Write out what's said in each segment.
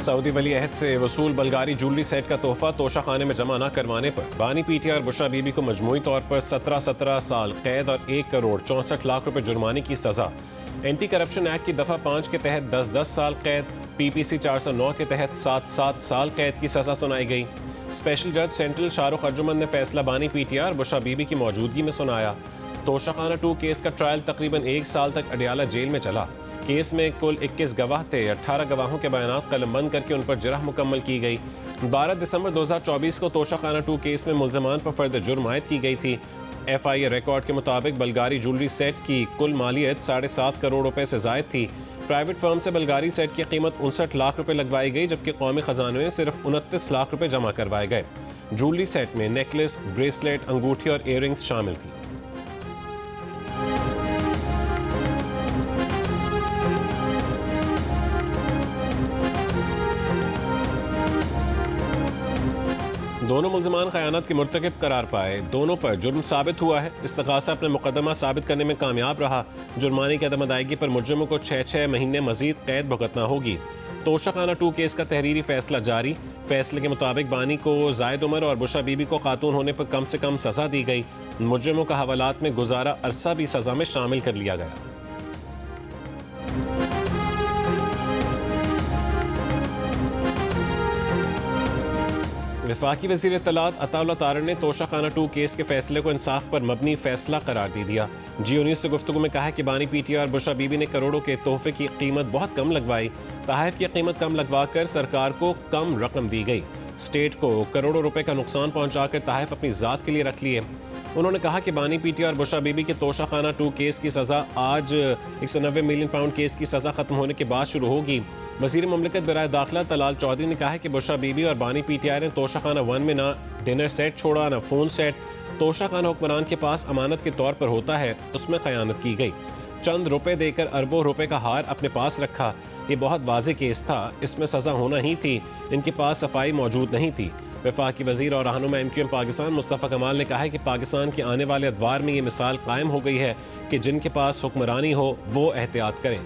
Saudi वली अहद से वसूल बल्गारी jewellery set का तोहफा तोशा खाने में जमा न करवाने पर बानी पीटीआई और बुशरा बीबी को मजमूई तौर पर 17 साल कैद और 1 करोड़ 64 लाख रुपए जुर्माने की सजा। एंटी करप्शन एक्ट की दफा 5 के तहत 10 साल कैद, PPC 409 के तहत 7 साल कैद की सजा सुनाई गई। स्पेशल जज सेंट्रल शाहरुख अर्जुमन ने फैसला बानी पीटीआई और बुशरा बीबी की मौजूदगी में सुनाया। तोशाखाना 2 केस का ट्रायल तकरीबन 1 साल तक अडियाला जेल में चला। केस में कुल 21 गवाह थे। 18 गवाहों के बयान कलमबंद करके उन पर जरह मुकम्मल की गई। 12 दिसंबर 2024 को तोशाखाना 2 केस में मुल्ज़मान पर फर्द जुर्म आयद की गई थी। FIA रिकॉर्ड के मुताबिक बल्गारी ज्वेलरी सेट की कुल मालियत 7.5 करोड़ रुपए से जायद थी। प्राइवेट फर्म से बल्गारी सेट की कीमत 59 लाख रुपए लगवाई गई, जबकि कौमी खजाने में सिर्फ 29 लाख रुपए जमा करवाए गए। ज्वेलरी सेट में नेकलेस, ब्रेसलेट, अंगूठी और इयररिंग्स शामिल थी। दोनों मुल्ज़मान ख़यानत के मुर्तकिब करार पाए। दोनों पर जुर्म साबित हुआ है। इस्तग़ासा अपने मुकदमा साबित करने में कामयाब रहा। जुर्माने की अदम अदायगी पर मुजरिमों को 6 महीने मजीद कैद भुगतना होगी। तोशाखाना 2 केस का तहरीरी फैसला जारी। फैसले के मुताबिक बानी को जायद उमर और बुशरा बीबी को खातून होने पर कम से कम सज़ा दी गई। मुजरिमों का हवालात में गुजारा अरसा भी सज़ा में शामिल कर लिया गया। वफाकी वज़ीर इत्तलात अताउल्लाह तारड़ ने तोशाखाना 2 केस के फैसले को इंसाफ पर मबनी फैसला करार दे दिया। G News से गुफ्तगू में कहा कि बानी पीटीआई और बुशरा बीबी ने करोड़ों के तोहफे की कीमत बहुत कम लगवाई। तहफ़ की कीमत कम लगवा कर सरकार को कम रकम दी गई। स्टेट को करोड़ों रुपए का नुकसान पहुंचाकर तहफ़ अपनी ज़ात के लिए रख लिए। उन्होंने कहा कि बानी पीटीआई और बुशरा बीबी के तोशाखाना 2 केस की सज़ा आज 190 मिलियन पाउंड केस की सज़ा ख़त्म होने के बाद शुरू होगी। वज़ीर ममलिकत बराए दाखिला तलाल चौधरी ने कहा है कि बुशरा बीबी और बानी पीटीआई ने तोशाखाना 1 में ना डिनर सेट छोड़ा, ना फ़ोन सेट। तोशाखाना हुक्मरान के पास अमानत के तौर पर होता है, उसमें ख़यानत की गई। चंद रुपए देकर अरबों रुपए का हार अपने पास रखा। ये बहुत वाज़ेह केस था, इसमें सज़ा होना ही थी। इनके पास सफाई मौजूद नहीं थी। वफाकी वज़ीर और रहनुमा MQM पाकिस्तान मुस्तफ़ा कमाल ने कहा है कि पाकिस्तान के आने वाले अदवार में ये मिसाल कायम हो गई है कि जिनके पास हुक्मरानी हो वो एहतियात करें।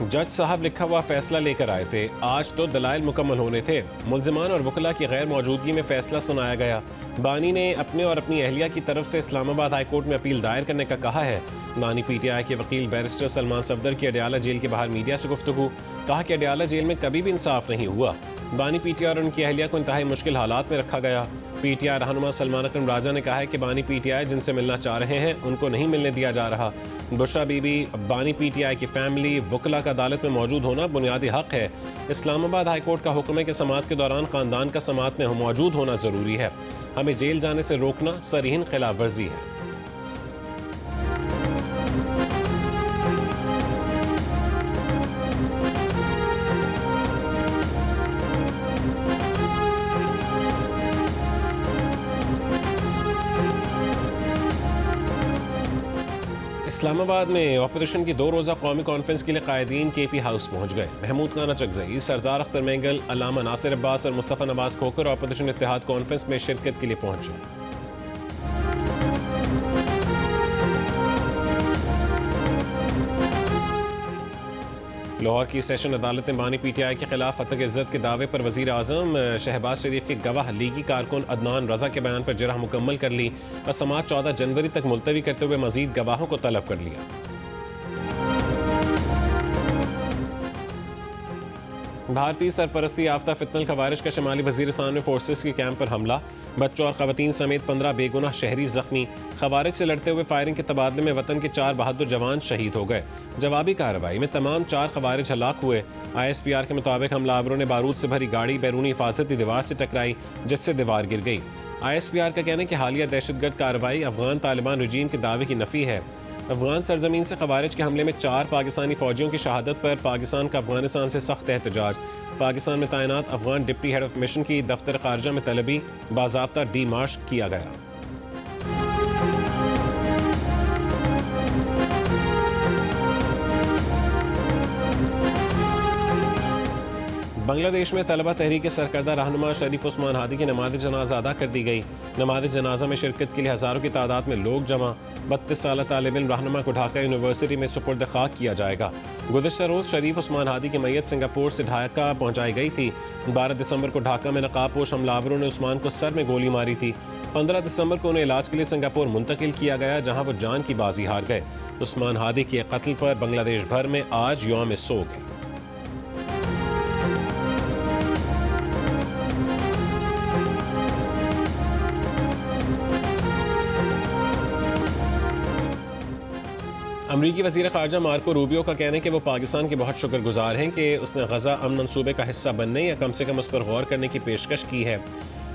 जज साहब लिखा हुआ फैसला लेकर आए थे। आज तो दलाइल मुकम्मल होने थे। मुल्ज़िमान और वकला की गैर मौजूदगी में फैसला सुनाया गया। बानी ने अपने और अपनी अहलिया की तरफ से इस्लामाबाद हाई कोर्ट में अपील दायर करने का कहा है। बानी पीटीआई के वकील बैरिस्टर सलमान सफदर की अडियाला जेल के बाहर मीडिया से गुफ्तगू। कहा कि अडियाला जेल में कभी भी इंसाफ नहीं हुआ। बानी पीटीआई और उनकी अहलिया को इंतहाई मुश्किल हालात में रखा गया। पीटीआई रहनुमा सलमान अकरम राजा ने कहा है कि बानी पीटीआई जिनसे मिलना चाह रहे हैं उनको नहीं मिलने दिया जा रहा। बुशरा बीबी, बानी पीटीआई की फैमिली, वकला का अदालत में मौजूद होना बुनियादी हक है। इस्लामाबाद हाई कोर्ट का हुक्म है कि समाअत के दौरान ख़ानदान का समाअत में मौजूद होना ज़रूरी है। हमें जेल जाने से रोकना सरीहन खिलाफ वर्जी है। इस्लामाबाद में ऑपोजिशन की 2 रोज़ा कौमी कॉन्फ्रेंस के लिए कायदीन KP हाउस पहुंच गए। महमूद खाना चकजई, सरदार अख्तर मेंगल, अल्लामा नासिर अब्बास और मुस्तफ़ा नवाज खोकर ऑपोजिशन इत्तेहाद कॉन्फ्रेंस में शिरकत के लिए पहुंचे। लाहौर की सेशन अदालत ने बानी पीटीआई के खिलाफ क़त्ल इज़्ज़त के दावे पर वज़ीर आज़म शहबाज शरीफ के गवाह लीगी कारकुन अदनान रज़ा के बयान पर जरह मुकम्मल कर ली और समाअत 14 जनवरी तक मुलतवी करते हुए मज़ीद गवाहों को तलब कर लिया। भारतीय सरपरस्ती याफ्ता फितनल खवारिज का शमाली वज़ीरिस्तान में फोर्सेस के कैंप पर हमला। बच्चों और ख़वातीन समेत 15 बेगुनाह शहरी ज़ख्मी। खवारिज से लड़ते हुए फायरिंग के तबादले में वतन के 4 बहादुर जवान शहीद हो गए। जवाबी कार्रवाई में तमाम 4 खवारिज हलाक हुए। ISPR के मुताबिक हमलावरों ने बारूद से भरी गाड़ी बैरूनी हिफाजती दीवार से टकराई, जिससे दीवार गिर गई। ISPR का कहना है कि हालिया दहशतगर्द कार्रवाई अफगान तालिबान रजीम के दावे की नफ़ी है। अफगान सरजमीन से खवारिज के हमले में 4 पाकिस्तानी फौजियों की शहादत पर पाकिस्तान का अफगानिस्तान से सख्त एहतजाज। पाकिस्तान में तैनात Afghan deputy head of mission की दफ्तर खारजा में तलबी, बाज़ाब्ता डी मार्च किया गया। बांग्लादेश में तलबा तहरीक के सरकर्दा रहनुमा शरीफ उस्मान हादी की नमाज जनाजा अदा कर दी गई। नमाज जनाजा में शिरकत के लिए हज़ारों की तादाद में लोग जमा। 32 साल तालिब इल्म रहनुमा को ढाका यूनिवर्सिटी में सुपुर्द खाक किया जाएगा। गुज़िश्ता रोज़ शरीफ उस्मान हादी की मैयत सिंगापुर से ढाका पहुँचाई गई थी। 12 दिसंबर को ढाका में नकाबपोश हमलावरों ने उस्मान को सर में गोली मारी थी। 15 दिसंबर को उन्हें इलाज के लिए सिंगापुर मुंतकिल किया गया, जहाँ वो जान की बाजी हार गए। उस्मान हादी के कत्ल पर बांग्लादेश भर में आज यौम सोग है। अमरीकी वज़ीर ख़ारजा मार्को रूबियो का कहना है कि वो पाकिस्तान के बहुत शुक्रगुजार हैं कि उसने गज़ा अमन मंसूबे का हिस्सा बनने या कम से कम उस पर गौर करने की पेशकश की है।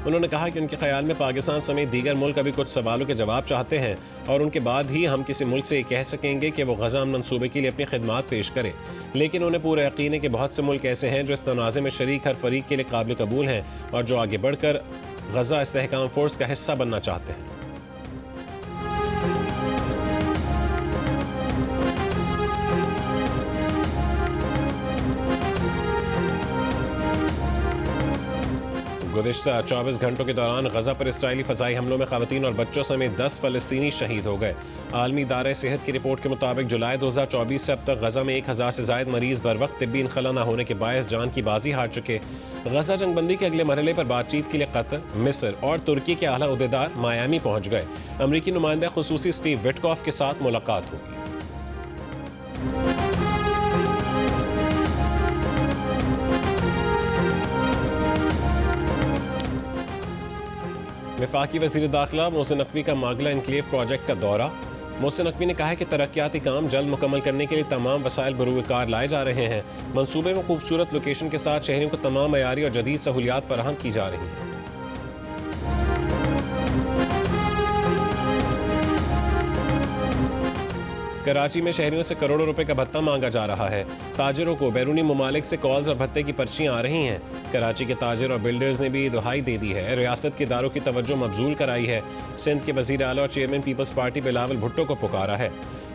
उन्होंने कहा कि उनके ख्याल में पाकिस्तान समेत दीगर मुल्क अभी कुछ सवालों के जवाब चाहते हैं और उनके बाद ही हम किसी मुल्क से ये कह सकेंगे कि वो गज़ा अमन मंसूबे के लिए अपनी खिदमात पेश करे। लेकिन उन्हें पूरा यकीन है कि बहुत से मुल्क ऐसे हैं जो इस तनाज़े में शरीक हर फरीक के लिए काबिल कबूल हैं और जो आगे बढ़कर गज़ा इस्तेहकाम फोर्स का हिस्सा बनना चाहते हैं। गुज़िश्ता 24 घंटों के दौरान गज़ा पर इस्राइली फ़ज़ाई हमलों में ख़वातीन और बच्चों समेत 10 फ़लस्तीनी शहीद हो गए। आलमी इदारे सेहत की रिपोर्ट के मुताबिक जुलाई 2024 से अब तक गज़ा में 1000 से ज़ायद मरीज़ बर वक्त तिब्बी इनखला न होने के बायस जान की बाजी हार चुके। गज़ा जंगबंदी के अगले मरहले पर बातचीत के लिए कतर, मिस्र और तुर्की के आला उहदेदार मायामी पहुँच गए। अमरीकी नुमाइंदा खुसूसी स्टीव विटकॉफ के साथ मुलाकात होगी। वफाकी वज़ीर दाखिला मोहसिन नकवी का मागला एनक्लेव प्रोजेक्ट का दौरा। मोहसिन नकवी ने कहा है कि तरक्याती काम जल्द मुकम्मल करने के लिए तमाम वसाइल बरूकार लाए जा रहे हैं। मंसूबे में खूबसूरत लोकेशन के साथ शहरियों को तमाम मयारी और जदीद सहूलियात फराहम की जा रही हैं। कराची में शहरियों से करोड़ों रुपए का भत्ता मांगा जा रहा है। ताजिरों को बैरूनी ममालिक से कॉल्स और भत्ते की पर्चियां आ रही हैं। कराची के ताजिर और बिल्डर्स ने भी दुहाई दे दी है। रियासत के इदारों की तवज्जो मबजूल कराई है। सिंध के वज़ीर आला और चेयरमैन पीपल्स पार्टी बिलावल भुट्टो को पुकारा है।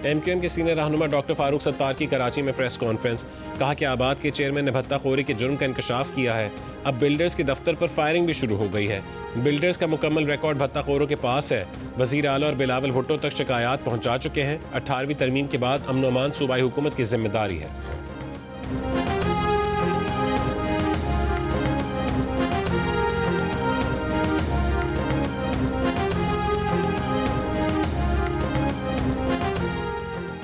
MQM के सीनियर रहनुमा डॉक्टर फारूक सत्तार की कराची में प्रेस कॉन्फ्रेंस। कहा कि आबाद के चेयरमैन ने भत्ताखोरी के जुर्म का इंकशाफ किया है। अब बिल्डर्स के दफ्तर पर फायरिंग भी शुरू हो गई है। बिल्डर्स का मुकम्मल रिकॉर्ड भत्ताखोरों के पास है। वज़ीर आला और बिलावल भुट्टो तक शिकायत पहुँचा चुके हैं। 18वीं तरमीम के बाद अमन अमान सूबाई हुकूमत की जिम्मेदारी है।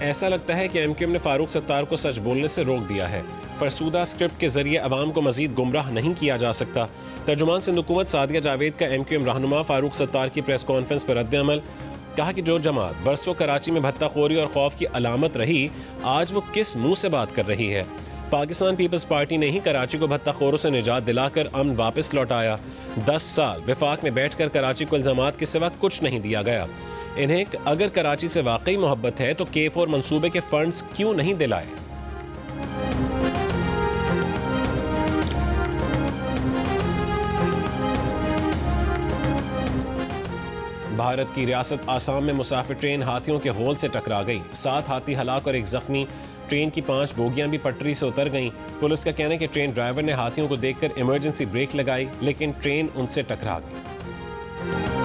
ऐसा लगता है कि MQM ने फारूक सत्तार को सच बोलने से रोक दिया है। फरसूदा स्क्रिप्ट के जरिए अवाम को मजीद गुमराह नहीं किया जा सकता। तर्जुमान सिंध हुकूमत सादिया जावेद का MQM रहनुमा फारूक सत्तार की प्रेस कॉन्फ्रेंस पर रद्द-ए-अमल। कहा कि जो जमात बरसों कराची में भत्ताखोरी और खौफ की अलामत रही, आज वो किस मुंह से बात कर रही है। पाकिस्तान पीपल्स पार्टी ने ही कराची को भत्ताखोरों से निजात दिलाकर अमन वापस लौटाया। 10 साल विफाक में बैठकर कराची को इल्जामात के सिवा कुछ नहीं दिया गया। इन्हें अगर कराची से वाकई मोहब्बत है तो K4 मंसूबे के फंड्स क्यों नहीं दिलाए। भारत की रियासत आसाम में मुसाफिर ट्रेन हाथियों के होल से टकरा गई। 7 हाथी हलाक और 1 जख्मी। ट्रेन की 5 बोगियां भी पटरी से उतर गईं। पुलिस का कहना है कि ट्रेन ड्राइवर ने हाथियों को देखकर इमरजेंसी ब्रेक लगाई, लेकिन ट्रेन उनसे टकरा गई।